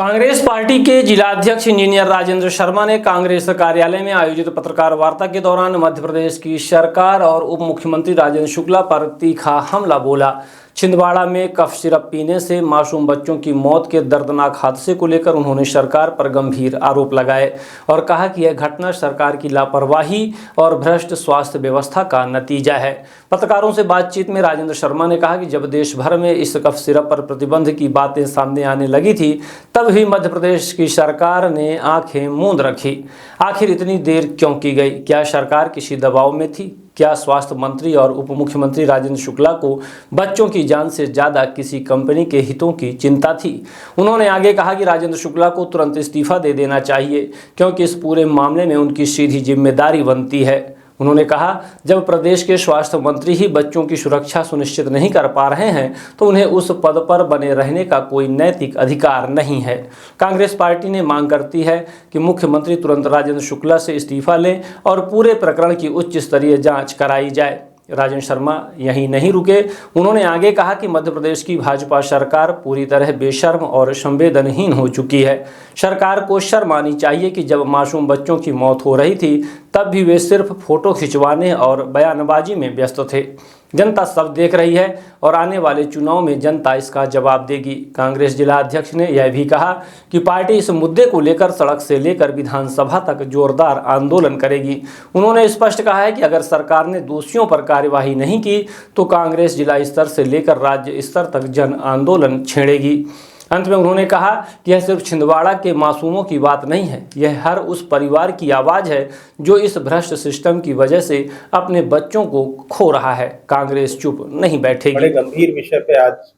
Congress party के जिलाध्यक्ष engineer Rajendra Sharma ने कांग्रेस कार्यालय में आयोजित पत्रकार वार्ता के दौरान मध्य प्रदेश की सरकार और उप मुख्यमंत्री राजेंद्र शुक्ला पर तीखा हमला बोला। छिंदवाड़ा में कफ सिरप पीने से मासूम बच्चों की मौत के दर्दनाक हादसे को लेकर उन्होंने सरकार पर गंभीर आरोप लगाए और कहा कि यह घटना सरकार की लापरवाही और भ्रष्ट स्वास्थ्य व्यवस्था का नतीजा है। पत्रकारों से बातचीत में राजेंद्र शर्मा ने कहा कि जब देश भर में इस कफ सिरप पर प्रतिबंध की बातें सामने आने लगी थी तब भी मध्य प्रदेश की सरकार ने आंखें मूंद रखी। आखिर इतनी देर क्यों की गई? क्या सरकार किसी दबाव में थी? क्या स्वास्थ्य मंत्री और उप मुख्यमंत्री राजेंद्र शुक्ला को बच्चों की जान से ज्यादा किसी कंपनी के हितों की चिंता थी? उन्होंने आगे कहा कि राजेंद्र शुक्ला को तुरंत इस्तीफा दे देना चाहिए क्योंकि इस पूरे मामले में उनकी सीधी जिम्मेदारी बनती है। उन्होंने कहा जब प्रदेश के स्वास्थ्य मंत्री ही बच्चों की सुरक्षा सुनिश्चित नहीं कर पा रहे हैं तो उन्हें उस पद पर बने रहने का कोई नैतिक अधिकार नहीं है। कांग्रेस पार्टी ने मांग करती है कि मुख्यमंत्री तुरंत राजेंद्र शुक्ला से इस्तीफा लें और पूरे प्रकरण की उच्च स्तरीय जांच कराई जाए। राजेंद्र शर्मा यहीं नहीं रुके। उन्होंने आगे कहा कि मध्य प्रदेश की भाजपा सरकार पूरी तरह बेशर्म और संवेदनहीन हो चुकी है। सरकार को शर्म आनी चाहिए कि जब मासूम बच्चों की मौत हो रही थी तब भी वे सिर्फ फोटो खिंचवाने और बयानबाजी में व्यस्त थे। जनता सब देख रही है और आने वाले चुनाव में जनता इसका जवाब देगी। कांग्रेस जिला अध्यक्ष ने यह भी कहा कि पार्टी इस मुद्दे को लेकर सड़क से लेकर विधानसभा तक जोरदार आंदोलन करेगी। उन्होंने स्पष्ट कहा है कि अगर सरकार ने दोषियों पर कार्यवाही नहीं की तो कांग्रेस जिला स्तर से लेकर राज्य स्तर तक जन आंदोलन छेड़ेगी। अंत में उन्होंने कहा कि यह सिर्फ छिंदवाड़ा के मासूमों की बात नहीं है, यह हर उस परिवार की आवाज़ है जो इस भ्रष्ट सिस्टम की वजह से अपने बच्चों को खो रहा है। कांग्रेस चुप नहीं बैठेगी। बड़े गंभीर विषय पे आज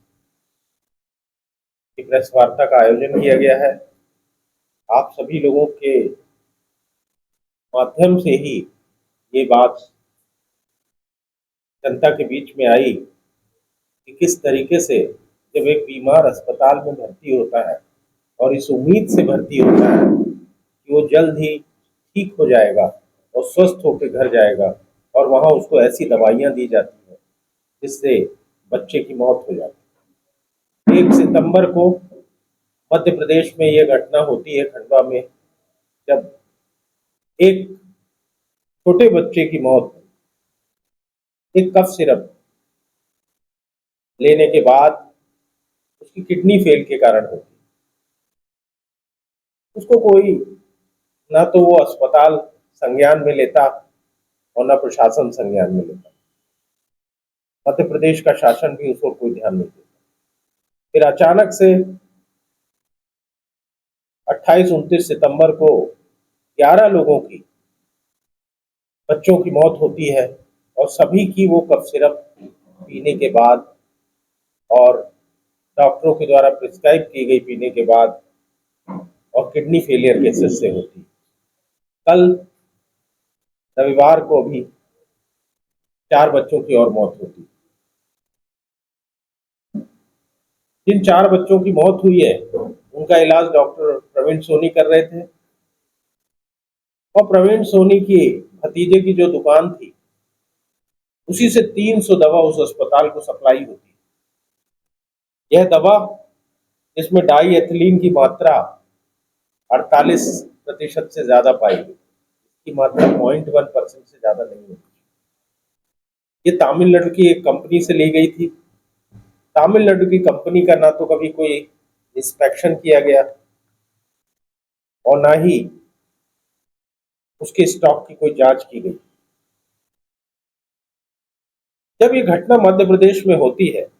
प्रेस वार्ता का आयोजन किया गया है। आप सभी लोगों के माध्यम से ही ये बात जनता के बीच में आई कि किस तरीके से जब एक बीमार अस्पताल में भर्ती होता है और इस उम्मीद से भर्ती होता है कि वो जल्द ही ठीक हो जाएगा और स्वस्थ होकर घर जाएगा और वहाँ उसको ऐसी दवाइयाँ दी जाती हैं जिससे बच्चे की मौत हो जाती है। 1 सितंबर को मध्य प्रदेश में यह घटना होती है खंडवा में, जब एक छोटे बच्चे की मौत एक कफ सिरप लेने के बाद उसकी किडनी फेल के कारण होती है। उसको कोई ना तो वो अस्पताल संज्ञान में लेता और ना प्रशासन संज्ञान में लेता। मध्य प्रदेश का शासन भी उस पर कोई ध्यान नहीं देता। फिर अचानक से 28-29 सितंबर को 11 लोगों की बच्चों की मौत होती है और सभी की वो कफ सिरप पीने के बाद और डॉक्टरों के द्वारा प्रिस्क्राइब की गई पीने के बाद और किडनी फेलियर केसेस से होती। कल रविवार को भी 4 बच्चों की और मौत होती। जिन 4 बच्चों की मौत हुई है उनका इलाज डॉक्टर प्रवीण सोनी कर रहे थे और प्रवीण सोनी की भतीजे की जो दुकान थी उसी से 300 दवा उस अस्पताल को सप्लाई होती। यह दवा जिसमें डाई एथिलीन की मात्रा 48% से ज्यादा पाई गई, इसकी मात्रा 0.1% से ज्यादा नहीं होती। ये तमिलनाडु की एक कंपनी से ली गई थी। तमिलनाडु की कंपनी का ना तो कभी कोई इंस्पेक्शन किया गया और ना ही उसके स्टॉक की कोई जांच की गई। जब ये घटना मध्य प्रदेश में होती है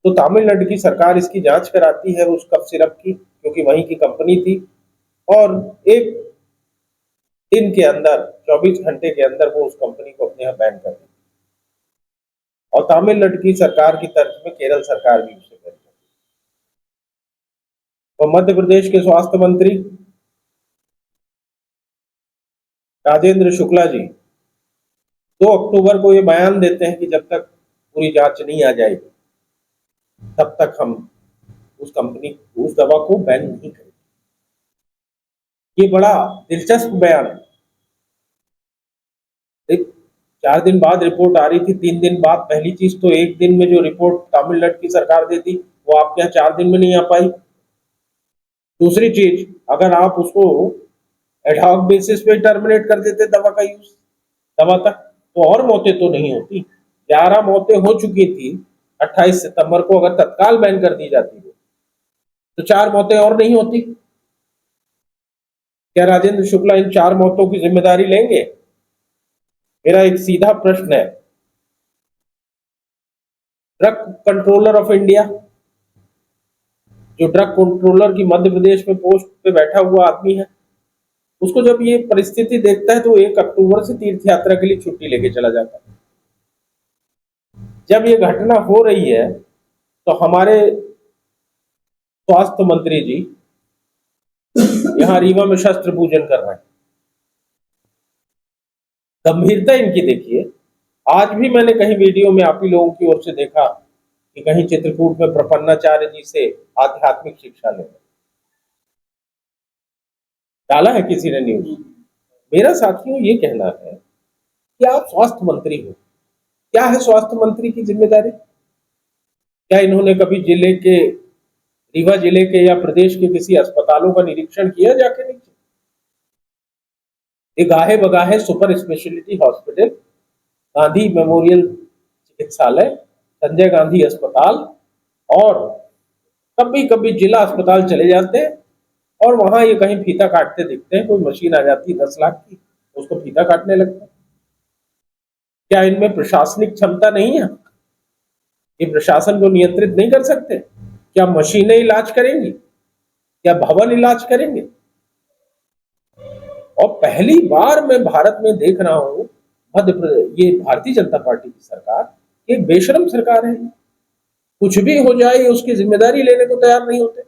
तो तमिलनाडु की सरकार इसकी जांच कराती है उस कफ सिरप की, क्योंकि वहीं की कंपनी थी, और एक दिन के अंदर 24 घंटे के अंदर वो उस कंपनी को अपने यहाँ बैन कर दी। और तमिलनाडु की सरकार की तर्ज में केरल सरकार भी उसे बैन कर दी। तो मध्य प्रदेश के स्वास्थ्य मंत्री राजेंद्र शुक्ला जी 2 अक्टूबर को ये बयान देते हैं कि जब तक पूरी जांच नहीं आ जाएगी तब तक हम उस दवा को बैन नहीं करेंगे। ये बड़ा दिलचस्प बयान है। 4 दिन बाद रिपोर्ट आ रही थी, 3 दिन बाद। पहली चीज तो एक दिन में जो रिपोर्ट तमिलनाडु की सरकार देती वो आपके यहाँ 4 दिन में नहीं आ पाई। दूसरी चीज, अगर आप उसको एडहॉक बेसिस पे टर्मिनेट कर देते दवा का यूज दवा तक, तो और मौतें तो नहीं होती। 11 मौतें हो चुकी थी 28 सितंबर को, अगर तत्काल बैन कर दी जाती तो 4 मौतें और नहीं होती। क्या राजेंद्र शुक्ला इन 4 मौतों की जिम्मेदारी लेंगे? मेरा एक सीधा प्रश्न है। ड्रग कंट्रोलर ऑफ इंडिया, जो ड्रग कंट्रोलर की मध्य प्रदेश में पोस्ट पे बैठा हुआ आदमी है, उसको जब ये परिस्थिति देखता है तो 1 अक्टूबर से तीर्थ यात्रा के लिए छुट्टी लेके चला जाता है। जब ये घटना हो रही है तो हमारे स्वास्थ्य मंत्री जी यहाँ रीवा में शस्त्र पूजन कर रहे हैं। गंभीरता इनकी देखिए। आज भी मैंने कहीं वीडियो में आप ही लोगों की ओर से देखा कि कहीं चित्रकूट में प्रपन्नाचार्य जी से आध्यात्मिक शिक्षा ले डाला है किसी ने न्यूज। मेरा साथियों ये कहना है कि आप स्वास्थ्य मंत्री हो, क्या है स्वास्थ्य मंत्री की जिम्मेदारी? क्या इन्होंने कभी रीवा जिले के या प्रदेश के किसी अस्पतालों का निरीक्षण किया जाके? नीचे ये गाहे बगाहे super speciality hospital, Gandhi memorial चिकित्सालय, संजय गांधी अस्पताल, और कभी कभी जिला अस्पताल चले जाते हैं और वहां ये कहीं फीता काटते दिखते हैं। कोई मशीन आ जाती है 10 लाख की, उसको फीता काटने लगते हैं। क्या इनमें प्रशासनिक क्षमता नहीं है? ये प्रशासन को नियंत्रित नहीं कर सकते? क्या मशीनें इलाज करेंगी? क्या भवन इलाज करेंगे? और पहली बार मैं भारत में देख रहा हूं, मध्य प्रदेश, ये भारतीय जनता पार्टी की सरकार एक बेशरम सरकार है। कुछ भी हो जाए उसकी जिम्मेदारी लेने को तैयार नहीं होते।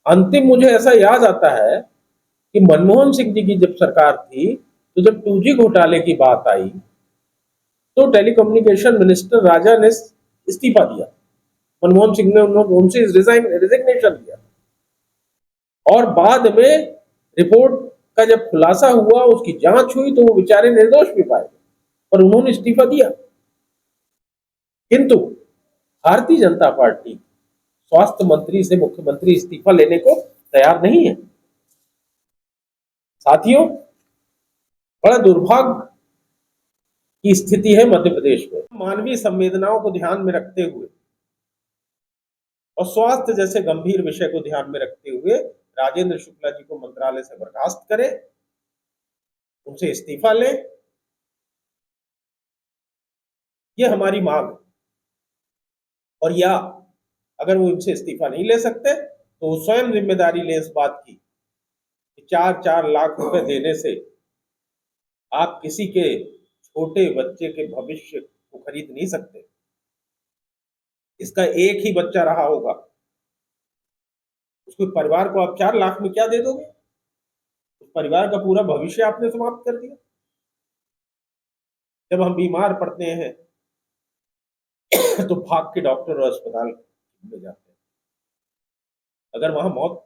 अंतिम मुझे ऐसा याद आता है कि मनमोहन सिंह जी की जब सरकार थी, तो जब 2G घोटाले की बात आई तो टेलीकम्युनिकेशन मिनिस्टर राजा ने इस्तीफा दिया। मनमोहन सिंह ने उनसे रिजिग्नेशन दिया और बाद में रिपोर्ट का जब खुलासा हुआ, उसकी जांच हुई, तो वो बेचारे निर्दोष भी पाए, पर उन्होंने इस्तीफा दिया। किंतु भारतीय जनता पार्टी स्वास्थ्य मंत्री से मुख्यमंत्री इस्तीफा लेने को तैयार नहीं है। साथियों, बड़ा दुर्भाग्य की स्थिति है मध्य प्रदेश में। मानवीय संवेदनाओं को ध्यान में रखते हुए और स्वास्थ्य जैसे गंभीर विषय को ध्यान में रखते हुए राजेंद्र शुक्ला जी को मंत्रालय से बर्खास्त करें, उनसे इस्तीफा लें, ये हमारी मांग है। और या अगर वो इनसे इस्तीफा नहीं ले सकते तो वो स्वयं जिम्मेदारी ले इस बात की कि 4-4 लाख रुपए देने से आप किसी के छोटे बच्चे के भविष्य को खरीद नहीं सकते। इसका एक ही बच्चा रहा होगा, उसके परिवार को आप 4 लाख में क्या दे दोगे? उस परिवार का पूरा भविष्य आपने समाप्त कर दिया। जब हम बीमार पड़ते हैं तो भाग के डॉक्टर और अस्पताल में जाते हैं। अगर वहां मौत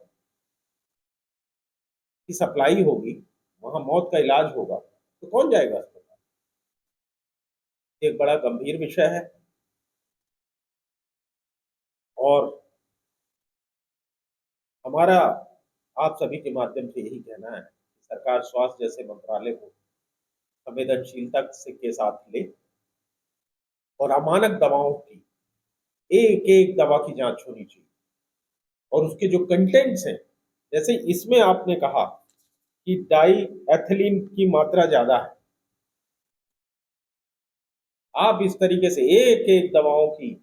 की सप्लाई होगी, वहां मौत का इलाज होगा, तो कौन जाएगा अस्पताल? एक बड़ा गंभीर विषय है और हमारा आप सभी के माध्यम से यही कहना है कि सरकार स्वास्थ्य जैसे मंत्रालय को संवेदनशीलता के साथ ले और अमानक दवाओं की एक एक दवा की जांच होनी चाहिए और उसके जो कंटेंट्स हैं, जैसे इसमें आपने कहा कि डाई एथिलीन की मात्रा ज्यादा है, आप इस तरीके से एक एक दवाओं की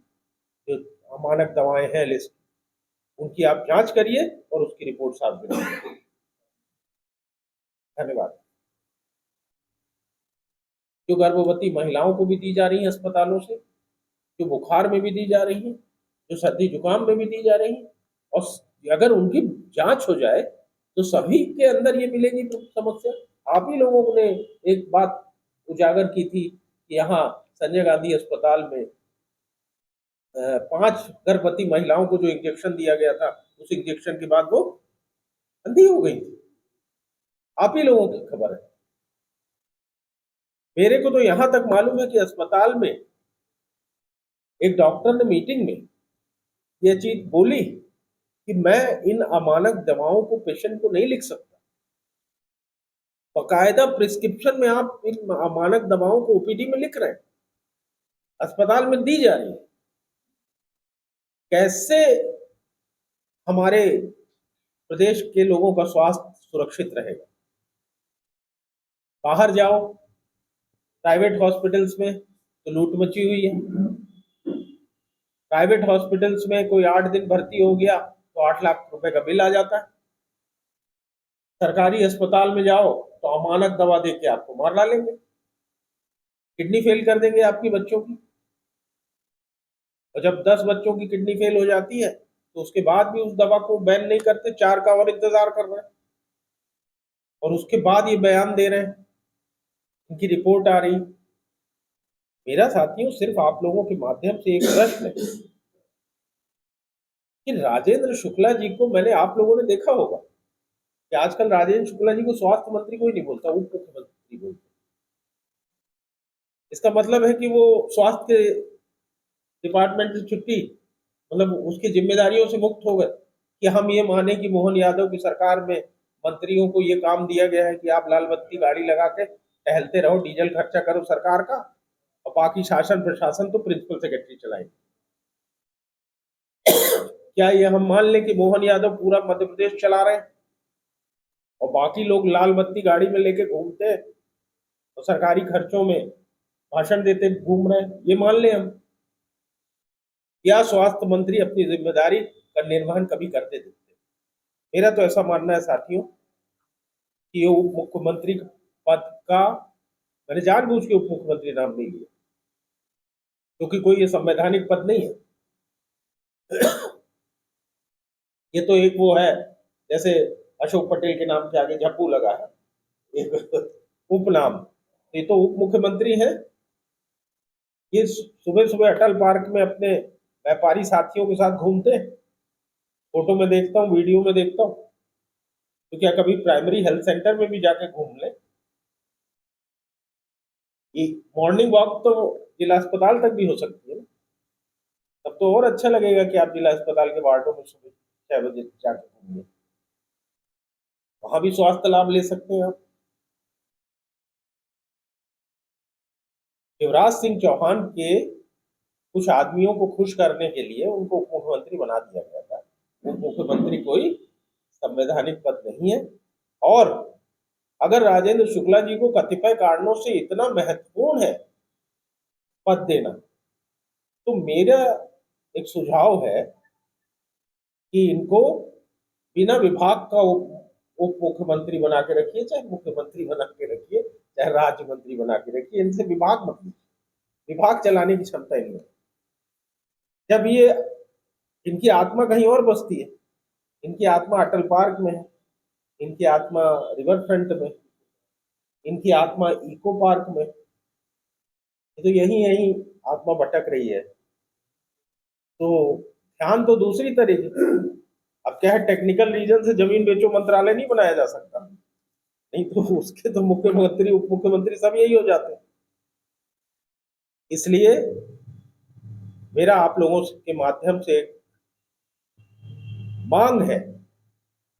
जो अमानक दवाएं हैं लिस्ट, उनकी आप जांच करिए और उसकी रिपोर्ट साथ में। धन्यवाद। जो गर्भवती महिलाओं को भी दी जा रही है अस्पतालों से, जो बुखार में भी दी जा रही है, जो सर्दी जुकाम में भी दी जा रही है, और अगर उनकी जांच हो जाए तो सभी के अंदर ये मिलेगी समस्या। आप ही लोगों ने एक बात उजागर की थी कि यहाँ संजय गांधी अस्पताल में 5 गर्भवती महिलाओं को जो इंजेक्शन दिया गया था, उस इंजेक्शन के बाद वो अंधी हो गई थी। आप ही लोगों की खबर है। मेरे को तो यहां तक मालूम है कि अस्पताल में एक डॉक्टर ने मीटिंग में यह चीज बोली कि मैं इन अमानक दवाओं को पेशेंट को नहीं लिख सकता। बकायदा प्रिस्क्रिप्शन में आप इन अमानक दवाओं को ओपीडी में लिख रहे हैं, अस्पताल में दी जा रही है। कैसे हमारे प्रदेश के लोगों का स्वास्थ्य सुरक्षित रहेगा? बाहर जाओ प्राइवेट हॉस्पिटल्स में तो लूट मची हुई है। प्राइवेट हॉस्पिटल्स में कोई 8 दिन भर्ती हो गया तो 8 लाख रुपए का बिल आ जाता है। सरकारी अस्पताल में जाओ तो अमानक दवा देके आपको मार डालेंगे, किडनी फेल कर देंगे आपकी बच्चों की। और जब 10 बच्चों की किडनी फेल हो जाती है तो उसके बाद भी उस दवा को बैन नहीं करते, 4 का और इंतजार कर रहे हैं। और उसके बाद ये बयान दे रहे हैं, इनकी रिपोर्ट आ रही। मेरा साथियों सिर्फ आप लोगों के माध्यम से एक प्रश्न है कि राजेंद्र शुक्ला जी को मैंने, आप लोगों ने देखा होगा कि आजकल राजेंद्र शुक्ला जी को स्वास्थ्य मंत्री कोई नहीं बोलता, उप मुख्यमंत्री बोलते। इसका मतलब है कि वो स्वास्थ्य डिपार्टमेंट से छुट्टी, मतलब उसकी जिम्मेदारियों से मुक्त हो गए कि हम ये माने कि मोहन यादव की सरकार में मंत्रियों को ये काम दिया गया है कि आप लाल बत्ती गाड़ी लगा के टहलते रहो, डीजल खर्चा करो सरकार का, और बाकी शासन प्रशासन तो प्रिंसिपल सेक्रेटरी चलाएंगे। क्या ये हम मान लें कि मोहन यादव पूरा मध्य प्रदेश चला रहे हैं और बाकी लोग लाल बत्ती गाड़ी में लेके घूमते हैं और सरकारी खर्चों में भाषण देते घूम रहे हैं? ये मान लें हम, या स्वास्थ्य मंत्री अपनी जिम्मेदारी का निर्वहन कभी करते दिखते? मेरा तो ऐसा मानना है साथियों कि ये उप मुख्यमंत्री पद का, मैंने जानबूझ के उप मुख्यमंत्री नाम नहीं लिया क्योंकि कोई ये संवैधानिक पद नहीं है। ये तो एक वो है जैसे अशोक पटेल के नाम के आगे झप्पू लगा है, एक उपनाम। ये तो उप मुख्यमंत्री है। ये सुबह सुबह अटल पार्क में अपने व्यापारी साथियों के साथ घूमते हैं, फोटो में देखता हूँ, वीडियो में देखता हूँ। तो क्या कभी प्राइमरी हेल्थ सेंटर में भी जाके घूम ले? ये मॉर्निंग वॉक तो जिला अस्पताल तक भी हो सकती है ना, तब तो और अच्छा लगेगा कि आप जिला अस्पताल के वार्डों में सुबह 6 बजे जाके घूमिए, वहां भी स्वास्थ्य लाभ ले सकते हैं आप। शिवराज सिंह चौहान के कुछ आदमियों को खुश करने के लिए उनको उप मुख्यमंत्री बना दिया गया था। उप मुख्यमंत्री कोई संवैधानिक पद नहीं है। और अगर राजेंद्र शुक्ला जी को कतिपय कारणों से इतना महत्वपूर्ण है पद देना, तो मेरा एक सुझाव है कि इनको बिना विभाग का उप मुख्यमंत्री बना के रखिए, चाहे मुख्यमंत्री बना के रखिए, चाहे राज्य मंत्री बना के रखिए, इनसे विभाग मत लीजिए। विभाग चलाने की क्षमता नहीं है। जब ये, इनकी आत्मा कहीं और बसती है, इनकी आत्मा अटल पार्क में है, इनकी आत्मा रिवर फ्रंट में, इनकी आत्मा इको पार्क में, तो यही यही आत्मा भटक रही है। तो ध्यान तो दूसरी तरह की। अब क्या है, टेक्निकल रीजन से जमीन बेचो मंत्रालय नहीं बनाया जा सकता, नहीं तो उसके तो मुख्यमंत्री उप मुख्यमंत्री सब यही हो जाते हैं। इसलिए मेरा आप लोगों के माध्यम से मांग है